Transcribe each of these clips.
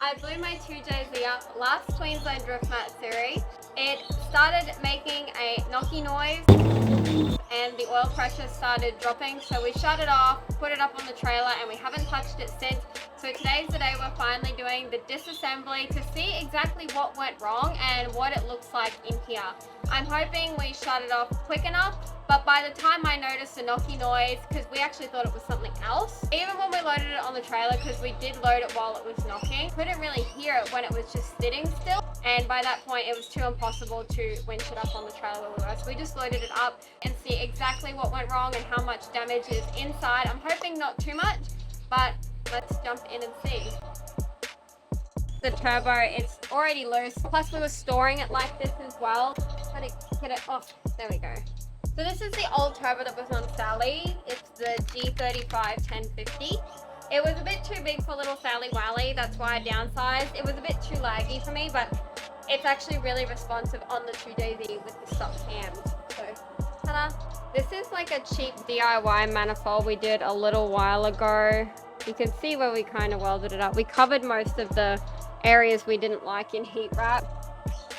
I blew my 2JZ up last Queensland Drift Mat Series. It started making a knocky noise and the oil pressure started dropping, so we shut it off, put it up on the trailer, and we haven't touched it since. So today's the day we're finally doing the disassembly to see exactly what went wrong and what it looks like in here. I'm hoping we shut it off quick enough, but by the time I noticed a knocky noise, because we actually thought it was something else, even when we loaded it on the trailer, because we did load it while it was knocking, couldn't really hear it when it was just sitting still, and by that point it was too impossible to winch it up on the trailer where we were. So we just loaded it up and see exactly what went wrong and how much damage is inside. I'm hoping not too much, but let's jump in and see. The turbo, it's already loose, plus we were storing it like this as well. Try to get it off. There we go. So this is the old turbo that was on Sally. It's the G35-1050. It was a bit too big for little Sally Wally, that's why I downsized. It was a bit too laggy for me, but it's actually really responsive on the 2JZ with the stock cams. So, ta-da! This is like a cheap DIY manifold we did a little while ago. You can see where we kind of welded it up. We covered most of the areas we didn't like in heat wrap,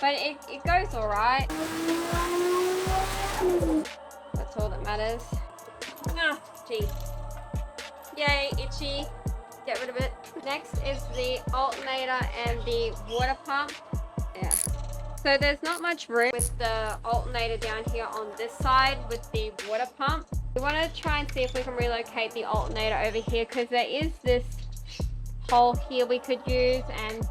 but it goes all right. That's all that matters. Ah, gee. Yay, itchy. Get rid of it. Next is the alternator and the water pump. Yeah. So there's not much room with the alternator down here on this side with the water pump. We want to try and see if we can relocate the alternator over here, because there is this hole here we could use, and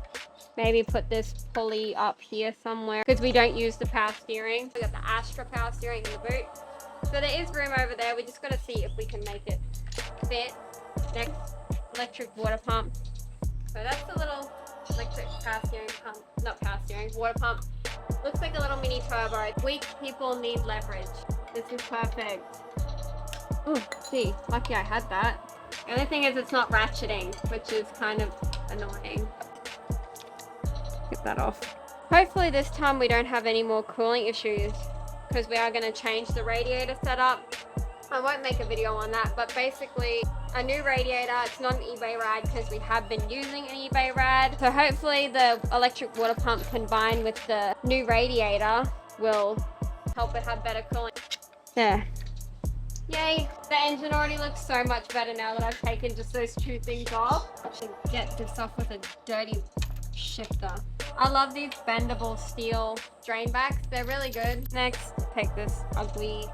maybe put this pulley up here somewhere, because we don't use the power steering. We got the Astra power steering in the boot. So there is room over there. We just got to see if we can make it fit. Next, electric water pump. So that's the little electric power steering pump, not power steering, water pump. Looks like a little mini turbo. Weak people need leverage. This is perfect. Oh, gee, lucky I had that. The only thing is it's not ratcheting, which is kind of annoying. Get that off. Hopefully this time we don't have any more cooling issues, because we are going to change the radiator setup. I won't make a video on that, but basically a new radiator. It's not an eBay rad because we have been using an eBay rad. So hopefully the electric water pump combined with the new radiator will help it have better cooling. There. Yay! The engine already looks so much better now that I've taken just those two things off. I should get this off with a dirty shifter. I love these bendable steel drain backs. They're really good. Next, take this ugly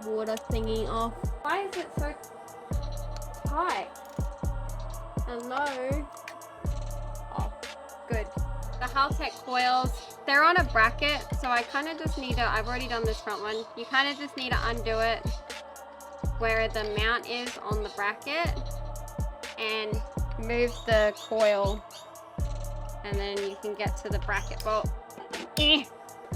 water thingy off. Why is it so tight? Hello? Oh, good. The HALTECH coils, they're on a bracket, so I kind of just need to, I've already done this front one, you kind of just need to undo it where the mount is on the bracket and move the coil, and then you can get to the bracket bolt. The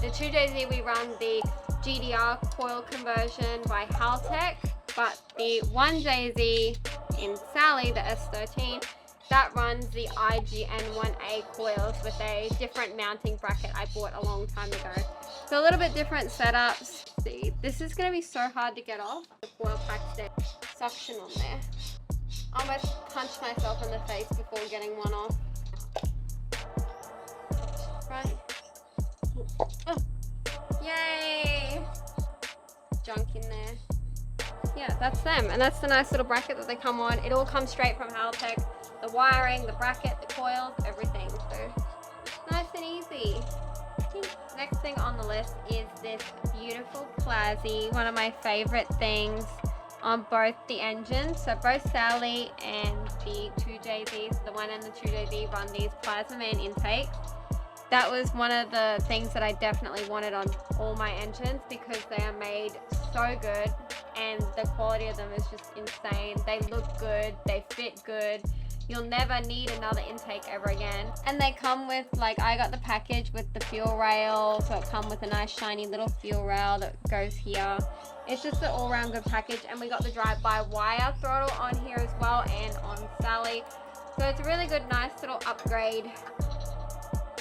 2JZ, we run the GDR coil conversion by HALTECH, but the 1JZ in Sally, the S13, that runs the IGN1A coils with a different mounting bracket I bought a long time ago. So a little bit different setups. See, this is going to be so hard to get off. The coil pack stay suction on there. I almost punched myself in the face before getting one off. Right. Oh. Yay! Junk in there. Yeah, that's them, and that's the nice little bracket that they come on. It all comes straight from HALTECH. The wiring, the bracket, the coils, everything. So nice and easy. Next thing on the list is this beautiful Plazy, one of my favorite things on both the engines. So both Sally and the 2JZs, the one and the 2JZ, run these PLAZMAMAN intakes. That was one of the things that I definitely wanted on all my engines, because they are made so good and the quality of them is just insane. They look good, they fit good. You'll never need another intake ever again. And they come with, like, I got the package with the fuel rail, so it comes with a nice shiny little fuel rail that goes here. It's just an all-round good package, and we got the drive-by-wire throttle on here as well, and on Sally. So it's a really good, nice little upgrade.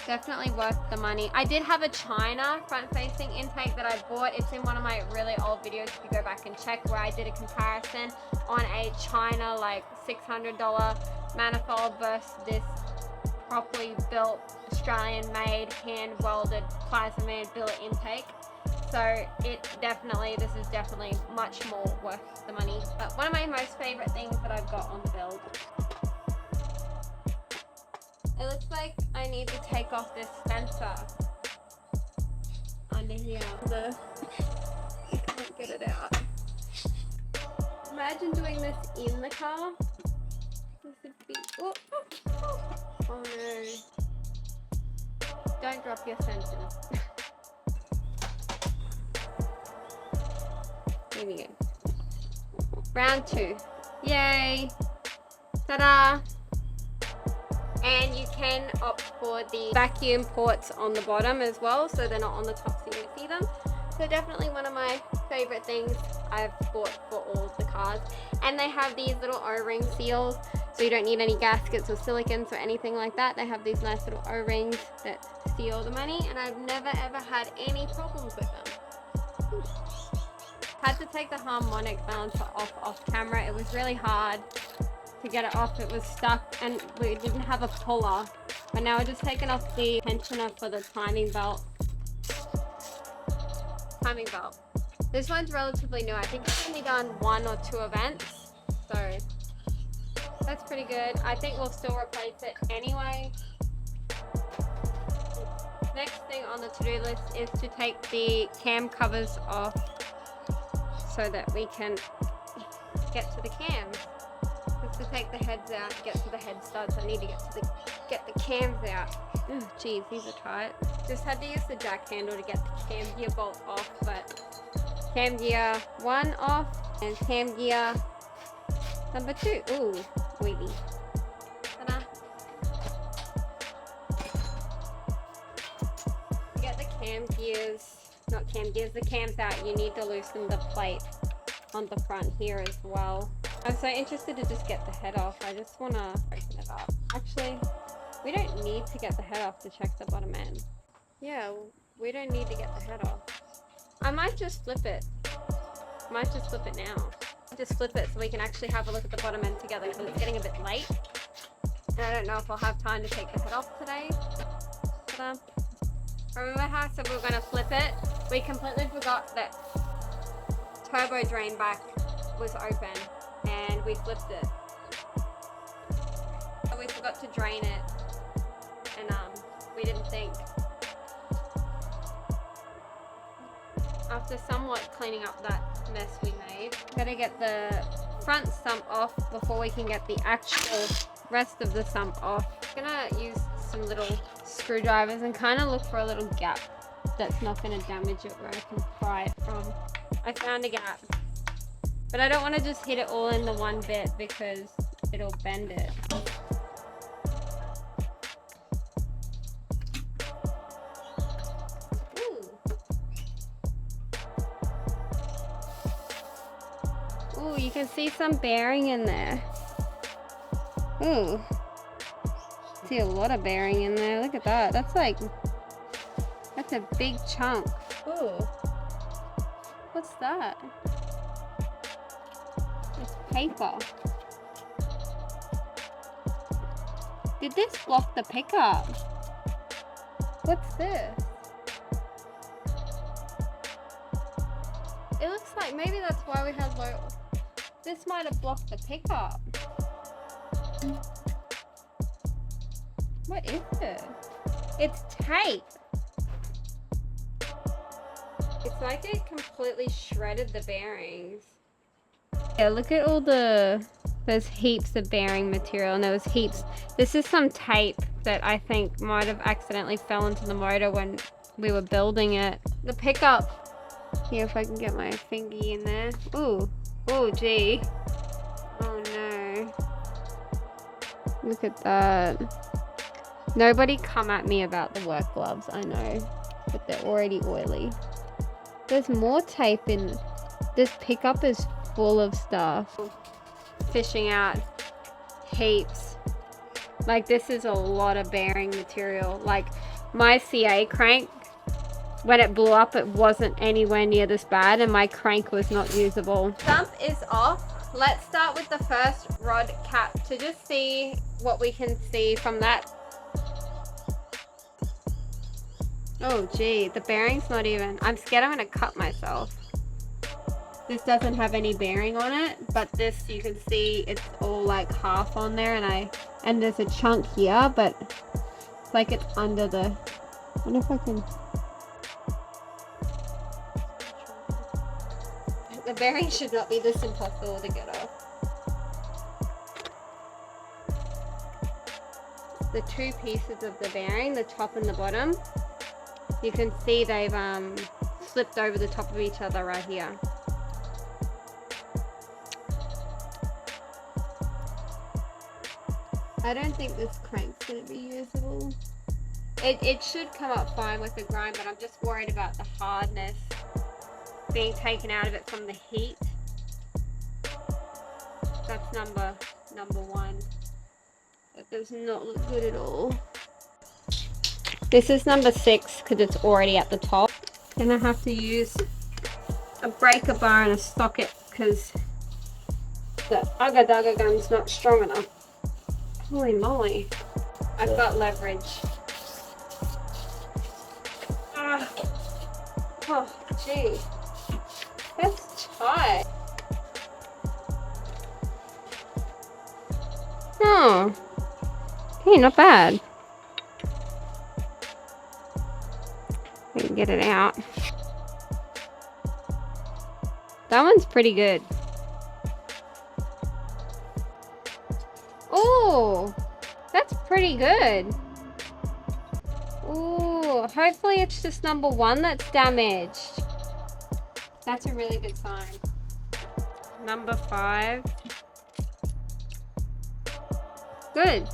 Definitely worth the money. I did have a China front-facing intake that I bought. It's in one of my really old videos if you go back and check, where I did a comparison on a China like $600 manifold versus this properly built, Australian made, hand welded PLAZMAMAN billet intake. So this is definitely much more worth the money. But one of my most favorite things that I've got on the build. It looks like I need to take off this sensor under here. I can't get it out. Imagine doing this in the car. This would be, oh no. Don't drop your sensors. Here we go. Round 2. Yay! Ta-da! And you can opt for the vacuum ports on the bottom as well, so they're not on the top so you don't see them. So definitely one of my favorite things I've bought for all the cars. And they have these little O-ring seals, so you don't need any gaskets or silicons or anything like that. They have these nice little O-rings that seal the money, and I've never ever had any problems with them. Had to take the harmonic balancer off camera. It was really hard to get it off. It was stuck and we didn't have a puller. But now we're just taking off the tensioner for the timing belt. This one's relatively new. I think it's only done 1 or 2 events. So that's pretty good. I think we'll still replace it anyway. Next thing on the to-do list is to take the cam covers off so that we can get to the cams. Just to take the heads out, get to the head studs. I need to get the cams out. Oh geez, these are tight. Just had to use the jack handle to get the cam gear bolt off, but cam gear 1 off and cam gear number 2. Ooh, wavy. Ta-da. To get the the cams out, you need to loosen the plate on the front here as well. I'm so interested to just get the head off. I just want to open it up. Actually, we don't need to get the head off to check the bottom end. Yeah, we don't need to get the head off. I might just flip it. Might just flip it now. Just flip it so we can actually have a look at the bottom end together because it's getting a bit late. And I don't know if I'll have time to take the head off today. Ta-da. Remember how I said we were going to flip it? We completely forgot that turbo drain back was open and we flipped it. So we forgot to drain it and we didn't think. After somewhat cleaning up that mess we made, gotta get the front sump off before we can get the actual rest of the sump off. I'm gonna use some little screwdrivers and kind of look for a little gap that's not going to damage it where I can pry it from. I found a gap, but I don't want to just hit it all in the one bit because it'll bend it. Ooh, you can see some bearing in there. Ooh. See a lot of bearing in there. Look at that. That's a big chunk. Ooh. What's that? It's paper. Did this block the pickup? What's this? It looks like maybe that's why we had low. This might have blocked the pickup. What is this? It's tape. It's like it completely shredded the bearings. Yeah, look at all there's heaps of bearing material and there was heaps. This is some tape that I think might have accidentally fell into the motor when we were building it. The pickup, here if I can get my fingy in there. Ooh, oh gee. Oh no. Look at that. Nobody come at me about the work gloves, I know, but they're already oily. There's more tape in this pickup is full of stuff. Fishing out heaps. Like this is a lot of bearing material. Like my CA crank, when it blew up, it wasn't anywhere near this bad and my crank was not usable. Sump is off. Let's start with the first rod cap to just see what we can see from that Oh gee, the bearing's not even. I'm scared I'm gonna cut myself. This doesn't have any bearing on it, but this you can see it's all like half on there, and there's a chunk here, but it's like it's under the. I wonder if I can. The bearing should not be this impossible to get off. The two pieces of the bearing, the top and the bottom, you can see they've slipped over the top of each other right here. I don't think this crank's going to be usable. It should come up fine with the grind, but I'm just worried about the hardness being taken out of it from the heat. That's number one. That does not look good at all. This is number 6 because it's already at the top. Gonna have to use a breaker bar and a socket because the ugga-dugga gun's not strong enough. Holy moly. I've got leverage. Oh, gee. That's tight. Oh. Hey, not bad. I can get it out. That one's pretty good. Oh, that's pretty good. Oh, hopefully it's just number 1 that's damaged. That's a really good sign. Number 5. Good.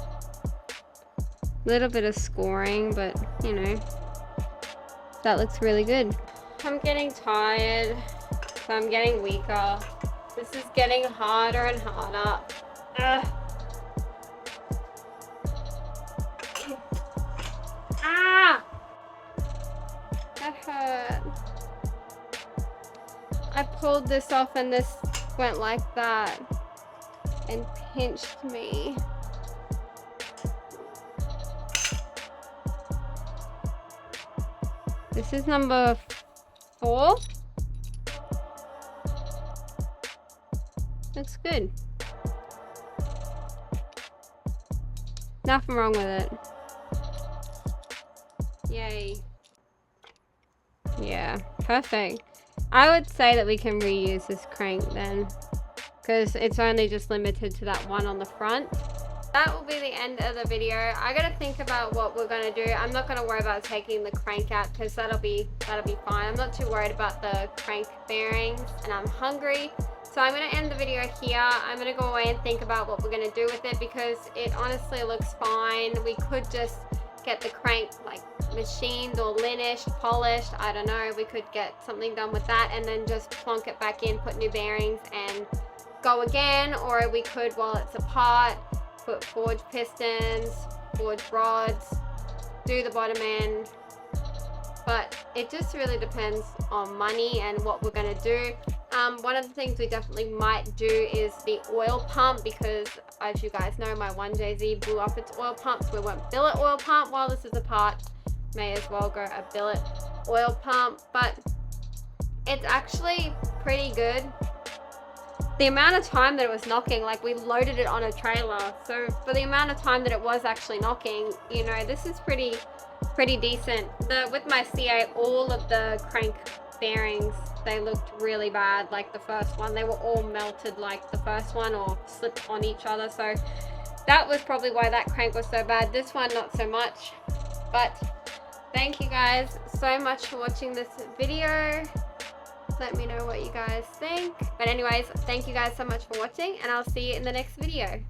Little bit of scoring, but you know, that looks really good. I'm getting tired, so I'm getting weaker. This is getting harder and harder. Ugh. Ah! That hurt. I pulled this off and this went like that and pinched me. This is number 4. Looks good. Nothing wrong with it. Yay. Yeah, perfect. I would say that we can reuse this crank then, because it's only just limited to that one on the front. That will be the end of the video. I gotta think about what we're gonna do. I'm not gonna worry about taking the crank out because that'll be fine. I'm not too worried about the crank bearings, and I'm hungry. So I'm gonna end the video here. I'm gonna go away and think about what we're gonna do with it because it honestly looks fine. We could just get the crank like machined or linished, polished. I don't know. We could get something done with that and then just plonk it back in, put new bearings and go again. Or we could, while it's apart, put forged pistons, forged rods, do the bottom end. But it just really depends on money and what we're gonna do. One of the things we definitely might do is the oil pump because, as you guys know, my 1JZ blew off its oil pump, so we won't billet oil pump while this is apart. May as well go a billet oil pump, but it's actually pretty good. The amount of time that it was knocking, like we loaded it on a trailer, so for the amount of time that it was actually knocking, you know, this is pretty decent. With my C8, all of the crank bearings, they looked really bad. Like the first one, they were all melted like the first one or slipped on each other, so that was probably why that crank was so bad. This one, not so much. But thank you guys so much for watching this video. Let me know what you guys think. But anyways, thank you guys so much for watching, and I'll see you in the next video.